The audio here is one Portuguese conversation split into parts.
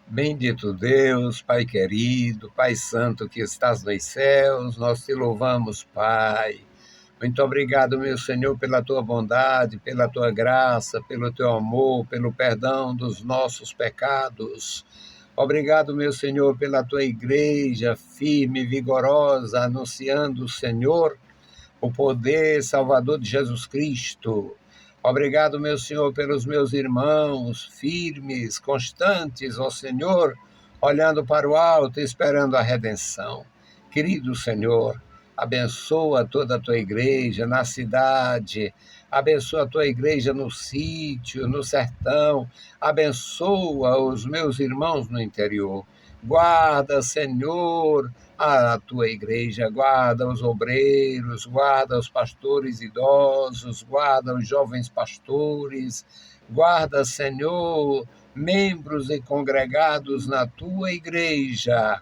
Bendito Deus, Pai querido, Pai santo que estás nos céus, nós te louvamos, Pai. Muito obrigado, meu Senhor, pela tua bondade, pela tua graça, pelo teu amor, pelo perdão dos nossos pecados. Obrigado, meu Senhor, pela tua igreja firme e vigorosa, anunciando o Senhor, o poder salvador de Jesus Cristo. Obrigado, meu Senhor, pelos meus irmãos firmes, constantes, ó Senhor, olhando para o alto, esperando a redenção. Querido Senhor, abençoa toda a tua igreja na cidade, abençoa a tua igreja no sítio, no sertão, abençoa os meus irmãos no interior. Guarda, Senhor, a tua igreja, guarda os obreiros, guarda os pastores idosos, guarda os jovens pastores, guarda, Senhor, membros e congregados na tua igreja.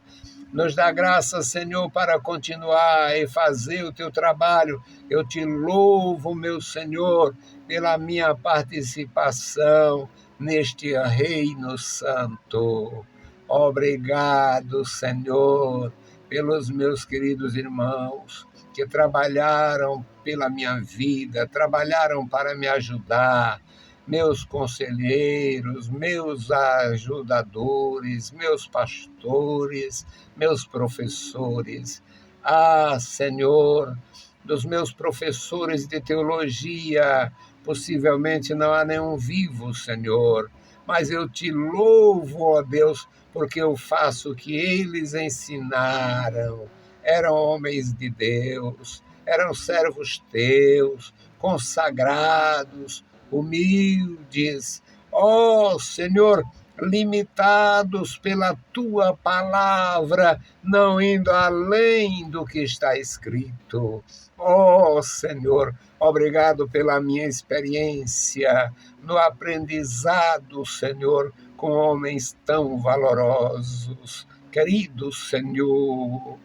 Nos dá graça, Senhor, para continuar e fazer o teu trabalho. Eu te louvo, meu Senhor, pela minha participação neste reino santo. Obrigado, Senhor, pelos meus queridos irmãos que trabalharam pela minha vida, trabalharam para me ajudar, meus conselheiros, meus ajudadores, meus pastores, meus professores. Ah, Senhor, dos meus professores de teologia, possivelmente não há nenhum vivo, Senhor, mas eu te louvo, ó Deus, porque eu faço o que eles ensinaram. Eram homens de Deus, eram servos teus, consagrados, humildes, ó Senhor, limitados pela tua palavra, não indo além do que está escrito. Ó Senhor, obrigado pela minha experiência no aprendizado, Senhor, com homens tão valorosos. Querido Senhor,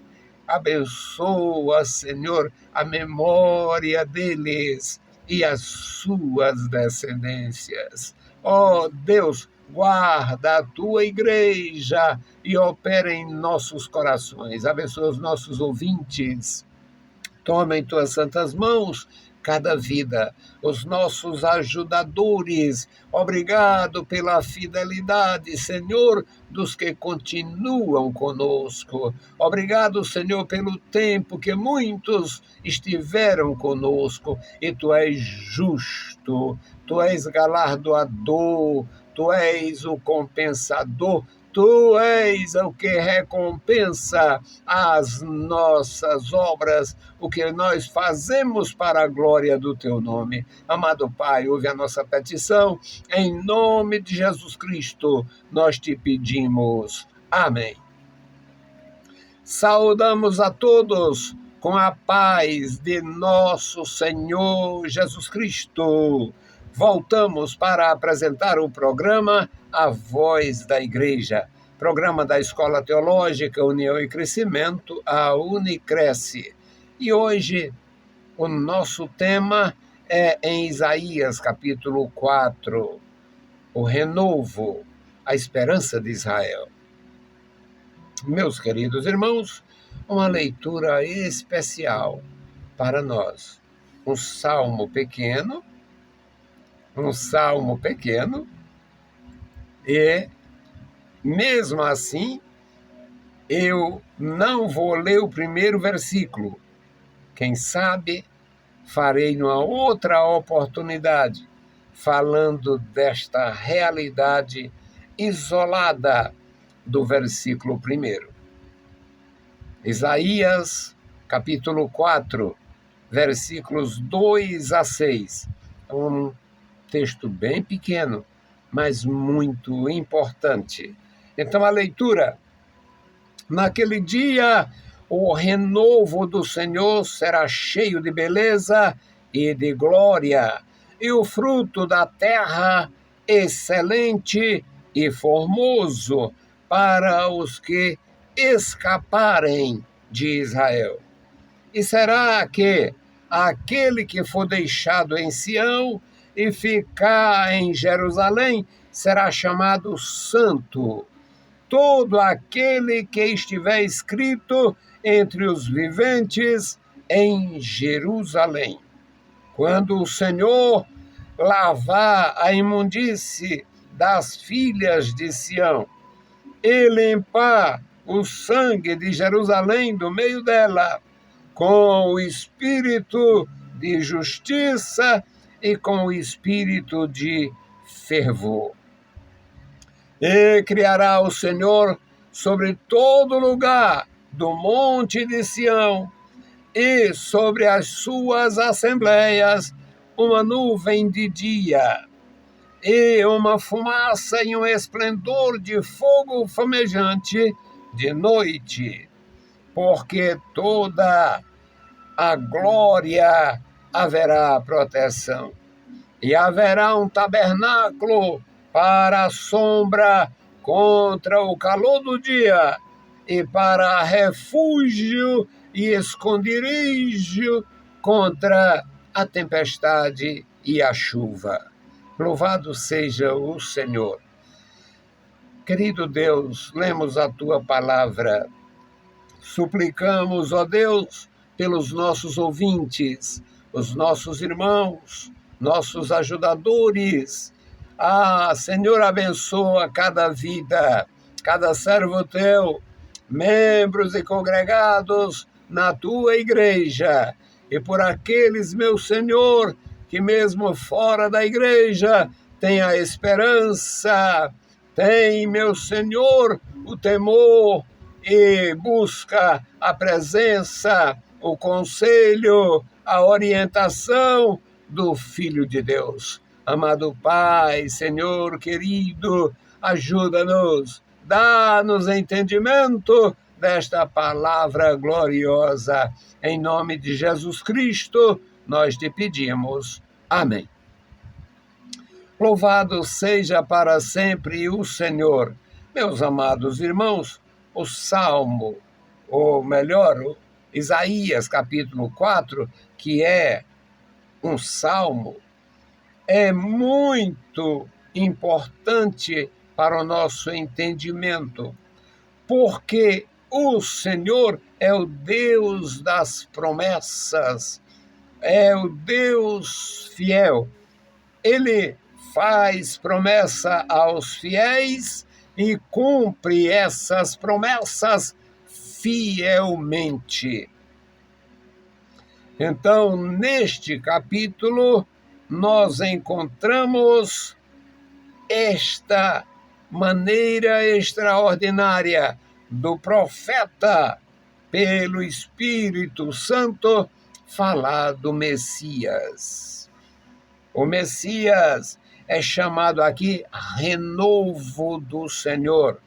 abençoa, Senhor, a memória deles e as suas descendências. Ó Deus, guarda a tua igreja e opera em nossos corações. Abençoa os nossos ouvintes. Toma em tuas santas mãos cada vida, os nossos ajudadores. Obrigado pela fidelidade, Senhor, dos que continuam conosco. Obrigado, Senhor, pelo tempo que muitos estiveram conosco. E tu és justo, tu és galardoador, tu és o compensador. Tu és o que recompensa as nossas obras, o que nós fazemos para a glória do teu nome. Amado Pai, ouve a nossa petição. Em nome de Jesus Cristo, nós te pedimos. Amém. Saudamos a todos com a paz de nosso Senhor Jesus Cristo. Voltamos para apresentar o programa A Voz da Igreja, programa da Escola Teológica União e Crescimento, a Unicresce. E hoje o nosso tema é em Isaías, capítulo 4, o renovo, a esperança de Israel. Meus queridos irmãos, uma leitura especial para nós. Um salmo pequeno, e mesmo assim eu não vou ler o primeiro versículo. Quem sabe farei numa outra oportunidade, falando desta realidade isolada do versículo 1. Isaías, capítulo 4, versículos 2 a 6. Um texto bem pequeno, mas muito importante. Então, a leitura. Naquele dia, o renovo do Senhor será cheio de beleza e de glória, e o fruto da terra excelente e formoso para os que escaparem de Israel. E será que aquele que for deixado em Sião e ficar em Jerusalém será chamado santo, todo aquele que estiver escrito entre os viventes em Jerusalém. Quando o Senhor lavar a imundície das filhas de Sião e limpar o sangue de Jerusalém do meio dela, com o espírito de justiça e com o espírito de fervor. E criará o Senhor sobre todo lugar do monte de Sião e sobre as suas assembleias uma nuvem de dia e uma fumaça e um esplendor de fogo flamejante de noite, porque toda a glória haverá proteção. E haverá um tabernáculo para a sombra contra o calor do dia, e para refúgio e esconderijo contra a tempestade e a chuva. Louvado seja o Senhor. Querido Deus, lemos a Tua palavra. Suplicamos, ó Deus, pelos nossos ouvintes, os nossos irmãos, nossos ajudadores. Senhor, abençoa cada vida, cada servo Teu, membros e congregados na Tua igreja. E por aqueles, meu Senhor, que mesmo fora da igreja tem a esperança, tem, meu Senhor, o temor e busca a presença, o conselho, a orientação do Filho de Deus. Amado Pai, Senhor querido, ajuda-nos, dá-nos entendimento desta palavra gloriosa. Em nome de Jesus Cristo, nós te pedimos. Amém. Louvado seja para sempre o Senhor. Meus amados irmãos, o Salmo, ou melhor, Isaías capítulo 4, que é um salmo, é muito importante para o nosso entendimento, porque o Senhor é o Deus das promessas, é o Deus fiel. Ele faz promessa aos fiéis e cumpre essas promessas fielmente. Então, neste capítulo, nós encontramos esta maneira extraordinária do profeta, pelo Espírito Santo, falar do Messias. O Messias é chamado aqui renovo do Senhor.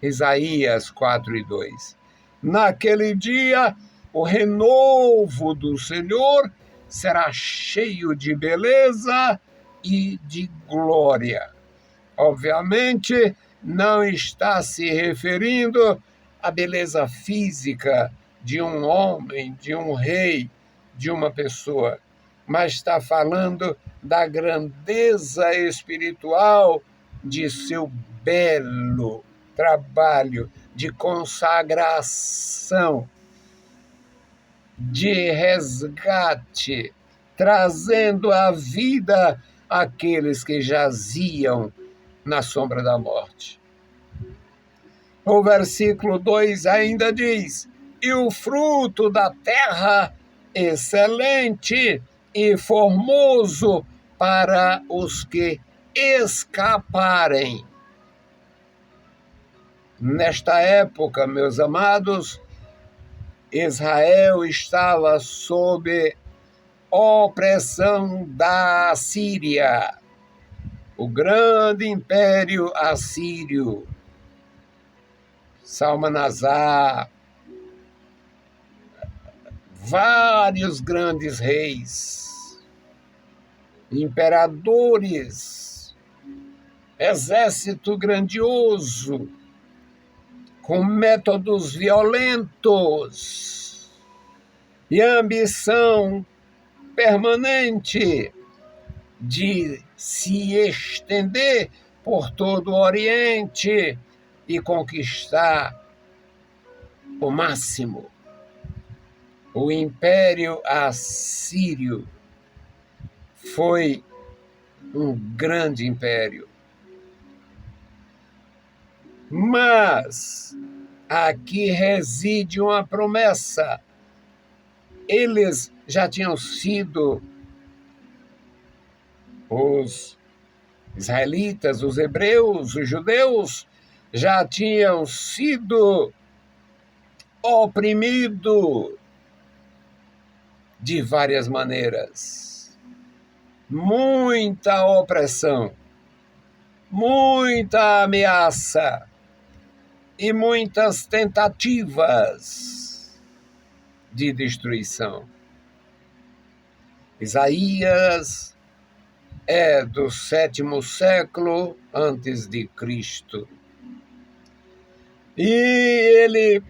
Isaías 4:2. Naquele dia, o renovo do Senhor será cheio de beleza e de glória. Obviamente, não está se referindo à beleza física de um homem, de um rei, de uma pessoa, mas está falando da grandeza espiritual de seu belo trabalho de consagração, de resgate, trazendo à vida aqueles que jaziam na sombra da morte. O versículo 2 ainda diz: e o fruto da terra excelente e formoso para os que escaparem. Nesta época, meus amados, Israel estava sob opressão da Assíria, o grande império assírio, Salmanasar, vários grandes reis, imperadores, exército grandioso, com métodos violentos e ambição permanente de se estender por todo o Oriente, e conquistar o máximo. O Império Assírio foi um grande império. Mas aqui reside uma promessa. Eles já tinham sido, os israelitas, os hebreus, os judeus, já tinham sido oprimidos de várias maneiras. Muita opressão, muita ameaça e muitas tentativas de destruição. Isaías é do 7º século antes de Cristo. E ele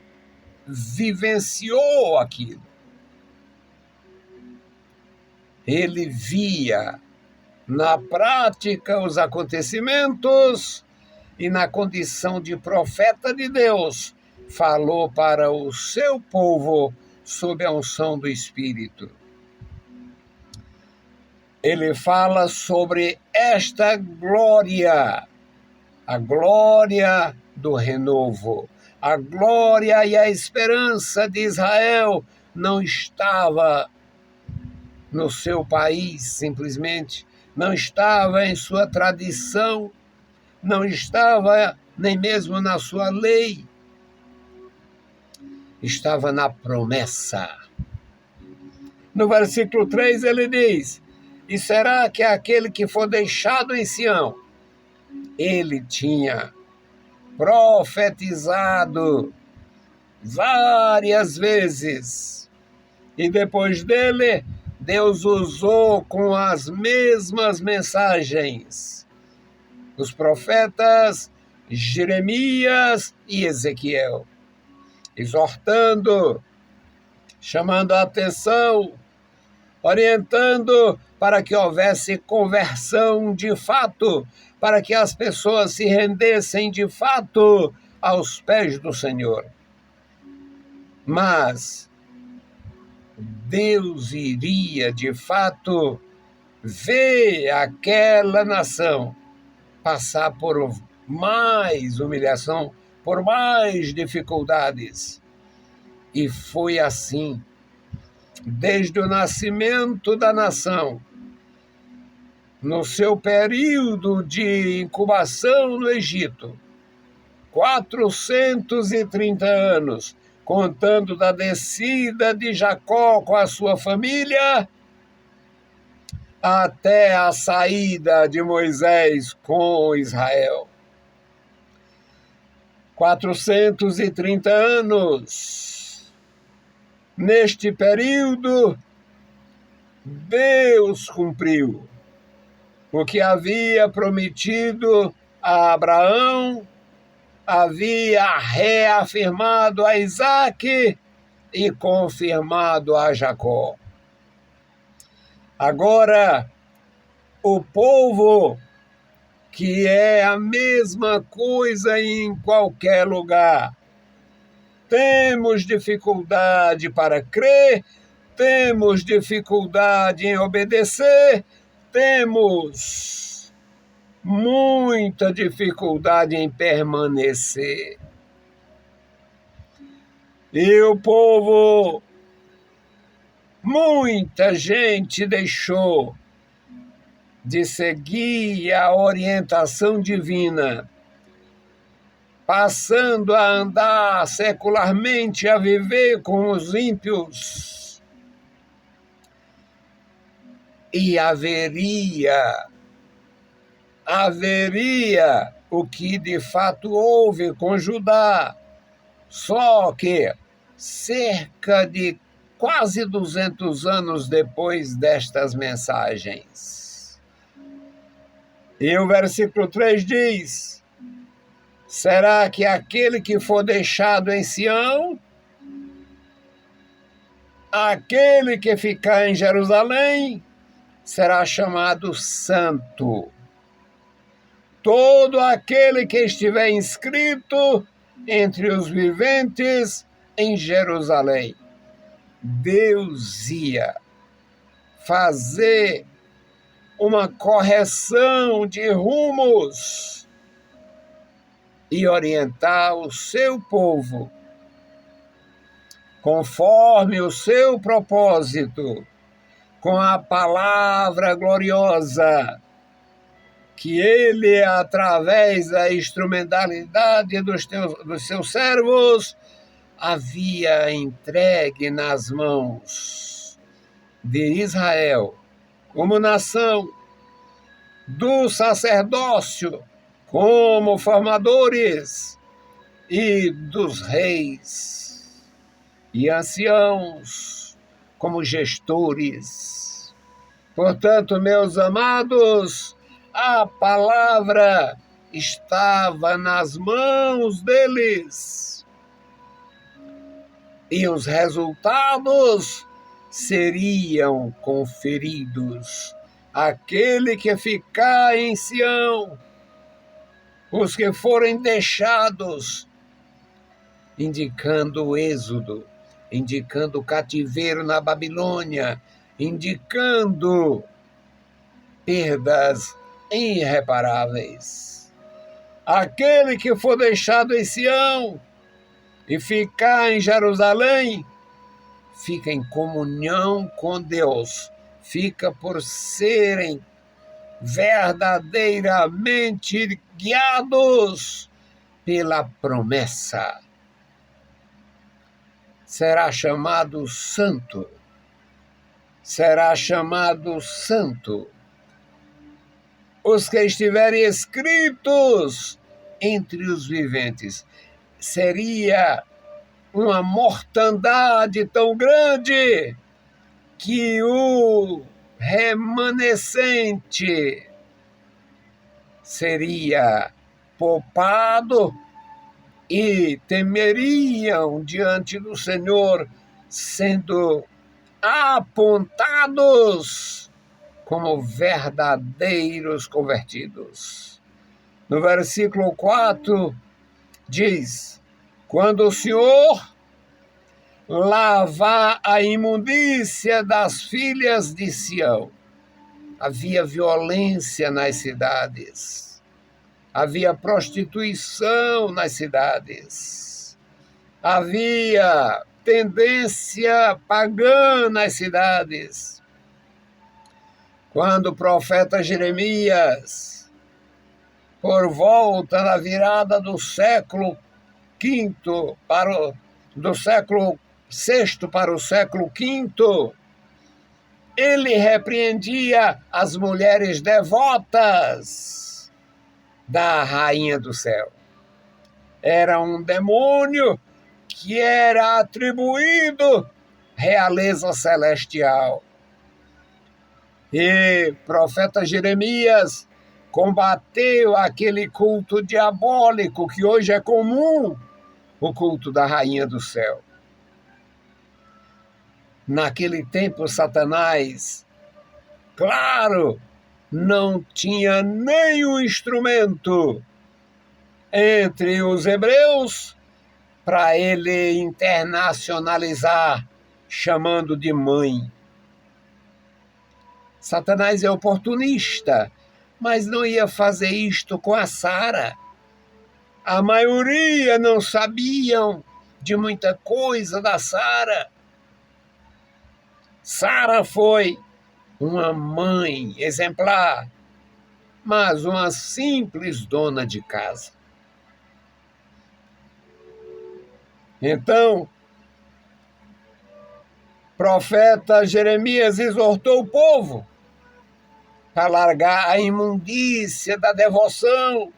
vivenciou aquilo. Ele via na prática os acontecimentos e, na condição de profeta de Deus, falou para o seu povo sob a unção do Espírito. Ele fala sobre esta glória, a glória do renovo. A glória e a esperança de Israel não estava no seu país, simplesmente, não estava em sua tradição, não estava nem mesmo na sua lei, estava na promessa. No versículo 3 ele diz: e será que aquele que for deixado em Sião, ele tinha profetizado várias vezes, e depois dele, Deus usou com as mesmas mensagens os profetas Jeremias e Ezequiel, exortando, chamando a atenção, orientando para que houvesse conversão de fato, para que as pessoas se rendessem de fato aos pés do Senhor. Mas Deus iria, de fato, ver aquela nação passar por mais humilhação, por mais dificuldades. E foi assim, desde o nascimento da nação, no seu período de incubação no Egito, 430 anos, contando da descida de Jacó com a sua família, até a saída de Moisés com Israel. 430 anos. Neste período, Deus cumpriu o que havia prometido a Abraão, havia reafirmado a Isaque e confirmado a Jacó. Agora, o povo, que é a mesma coisa em qualquer lugar, temos dificuldade para crer, temos dificuldade em obedecer, temos muita dificuldade em permanecer. E o povo, muita gente deixou de seguir a orientação divina, passando a andar secularmente, a viver com os ímpios. E haveria o que de fato houve com Judá, só que cerca de quase 200 anos depois destas mensagens. E o versículo 3 diz: será que aquele que for deixado em Sião, aquele que ficar em Jerusalém, será chamado santo? todo aquele que estiver inscrito entre os viventes em Jerusalém. Deus ia fazer uma correção de rumos e orientar o seu povo conforme o seu propósito, com a palavra gloriosa que ele, através da instrumentalidade dos seus servos, havia entregue nas mãos de Israel, como nação, do sacerdócio, como formadores, e dos reis e anciãos, como gestores. Portanto, meus amados, a palavra estava nas mãos deles. E os resultados seriam conferidos àquele que ficar em Sião, os que forem deixados, indicando o êxodo, indicando o cativeiro na Babilônia, indicando perdas irreparáveis. Aquele que for deixado em Sião e ficar em Jerusalém, fica em comunhão com Deus, fica por serem verdadeiramente guiados pela promessa. Será chamado santo. Será chamado santo os que estiverem escritos entre os viventes. Seria uma mortandade tão grande que o remanescente seria poupado e temeriam diante do Senhor, sendo apontados como verdadeiros convertidos. No versículo 4 diz: quando o Senhor lavar a imundícia das filhas de Sião. Havia violência nas cidades, havia prostituição nas cidades, havia tendência pagã nas cidades. Quando o profeta Jeremias, por volta da virada do século V do século VI para o século V, ele repreendia as mulheres devotas da Rainha do Céu. Era um demônio que era atribuído realeza celestial. E o profeta Jeremias combateu aquele culto diabólico que hoje é comum, o culto da Rainha do Céu. Naquele tempo, Satanás, claro, não tinha nenhum instrumento entre os hebreus para ele internacionalizar, chamando de mãe. Satanás é oportunista, mas não ia fazer isto com a Sara. A maioria não sabiam de muita coisa da Sara. Sara foi uma mãe exemplar, mas uma simples dona de casa. Então, o profeta Jeremias exortou o povo para largar a imundícia da devoção,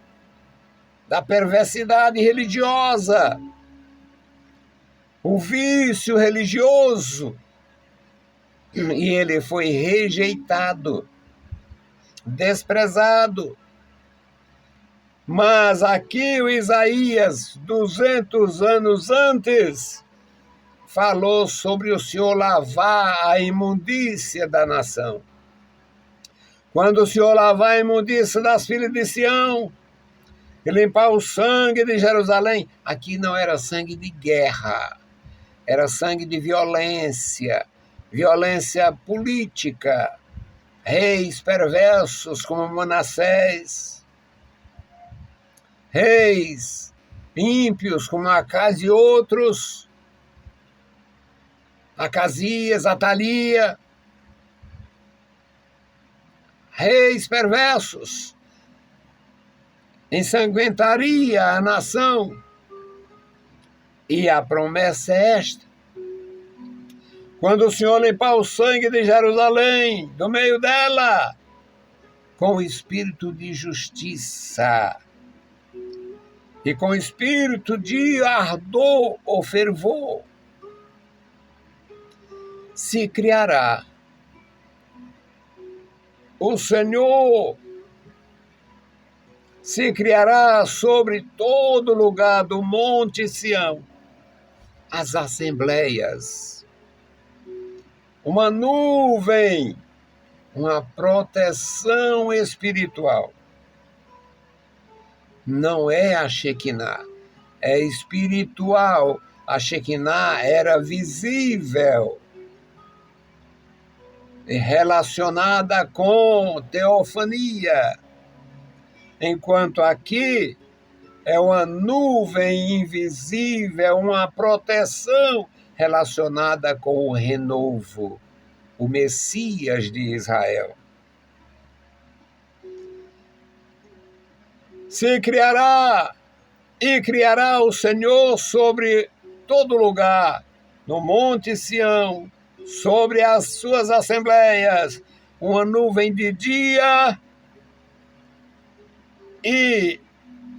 da perversidade religiosa, o vício religioso. E ele foi rejeitado, desprezado. Mas aqui o Isaías, 200 anos antes, falou sobre o Senhor lavar a imundícia da nação. Quando o Senhor lavar a imundícia das filhas de Sião e limpar o sangue de Jerusalém, aqui não era sangue de guerra, era sangue de violência, violência política, reis perversos como Manassés, reis ímpios como Acás e outros, Acasias, Atalia, reis perversos, ensanguentaria a nação. E a promessa é esta: quando o Senhor limpar o sangue de Jerusalém, do meio dela, com o espírito de justiça e com o espírito de ardor ou fervor, se criará o Senhor, se criará sobre todo lugar do Monte Sião as assembleias, uma nuvem, uma proteção espiritual. Não é a Shekinah, é espiritual. A Shekinah era visível e relacionada com teofania, enquanto aqui é uma nuvem invisível, uma proteção relacionada com o renovo, o Messias de Israel. Se criará e criará o Senhor sobre todo lugar, no Monte Sião, sobre as suas assembleias, uma nuvem de dia e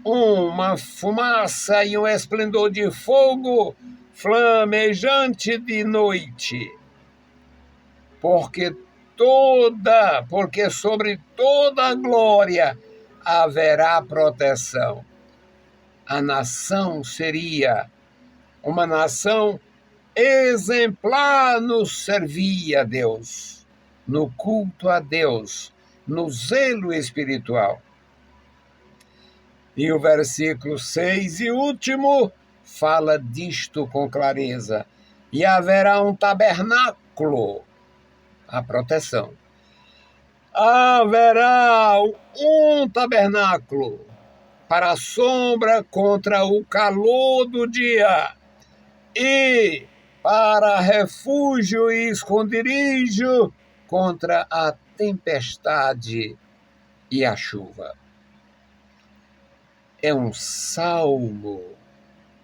uma fumaça e um esplendor de fogo flamejante de noite. Porque sobre toda a glória haverá proteção. A nação seria uma nação exemplar no servir a Deus, no culto a Deus, no zelo espiritual. E o versículo 6 e último fala disto com clareza. E haverá um tabernáculo, a proteção. Haverá um tabernáculo para a sombra contra o calor do dia e para refúgio e esconderijo contra a tempestade e a chuva. É um salmo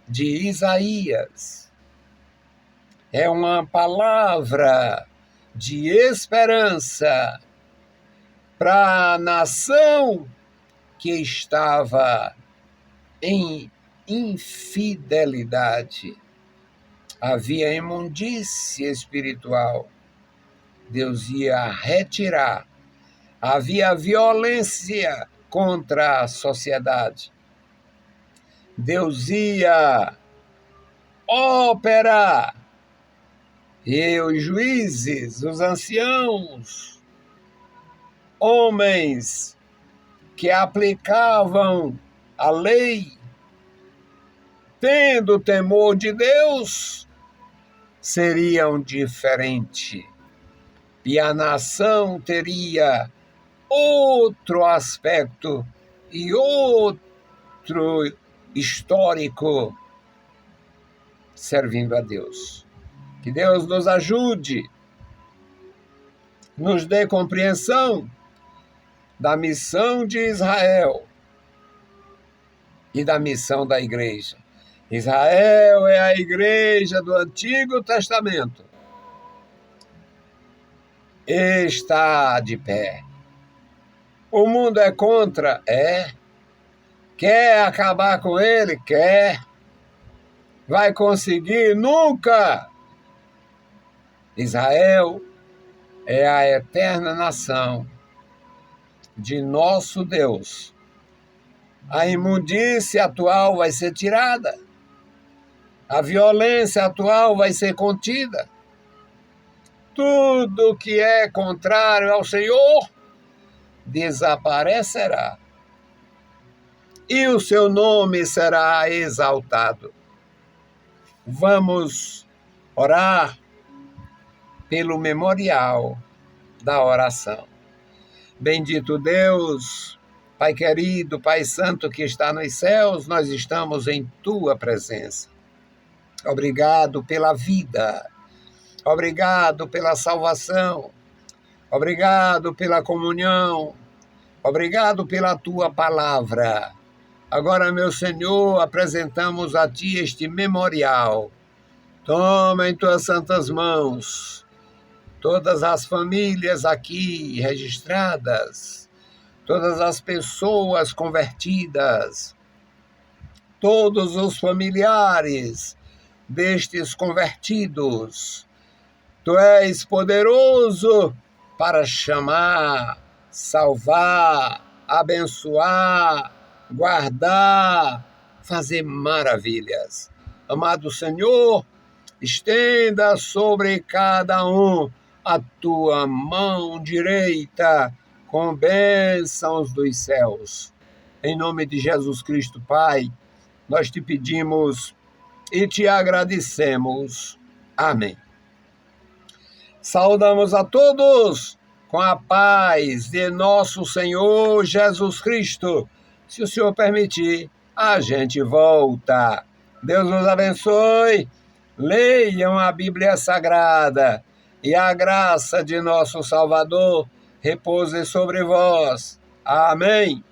de Isaías. É uma palavra de esperança para a nação que estava em infidelidade. Havia imundícia espiritual. Deus ia retirar. Havia violência contra a sociedade. Deus ia operar. E os juízes, os anciãos, homens que aplicavam a lei, tendo temor de Deus, seriam diferentes. E a nação teria outro aspecto e outro histórico servindo a Deus. Que Deus nos ajude, nos dê compreensão da missão de Israel e da missão da igreja. Israel é a igreja do Antigo Testamento. Está de pé. O mundo é contra? É. Quer acabar com ele? Quer. Vai conseguir? Nunca! Israel é a eterna nação de nosso Deus. A imundícia atual vai ser tirada. A violência atual vai ser contida. Tudo que é contrário ao Senhor desaparecerá e o seu nome será exaltado. Vamos orar pelo memorial da oração. Bendito Deus, Pai querido, Pai santo que está nos céus, nós estamos em tua presença. Obrigado pela vida, obrigado pela salvação, obrigado pela comunhão, obrigado pela tua palavra. Agora, meu Senhor, apresentamos a ti este memorial. Toma em tuas santas mãos todas as famílias aqui registradas, todas as pessoas convertidas, todos os familiares destes convertidos. Tu és poderoso para chamar, salvar, abençoar, guardar, fazer maravilhas. Amado Senhor, estenda sobre cada um a tua mão direita com bênçãos dos céus. Em nome de Jesus Cristo, Pai, nós te pedimos e te agradecemos. Amém. Saudamos a todos com a paz de nosso Senhor Jesus Cristo. Se o Senhor permitir, a gente volta. Deus nos abençoe. Leiam a Bíblia Sagrada e a graça de nosso Salvador repouse sobre vós. Amém.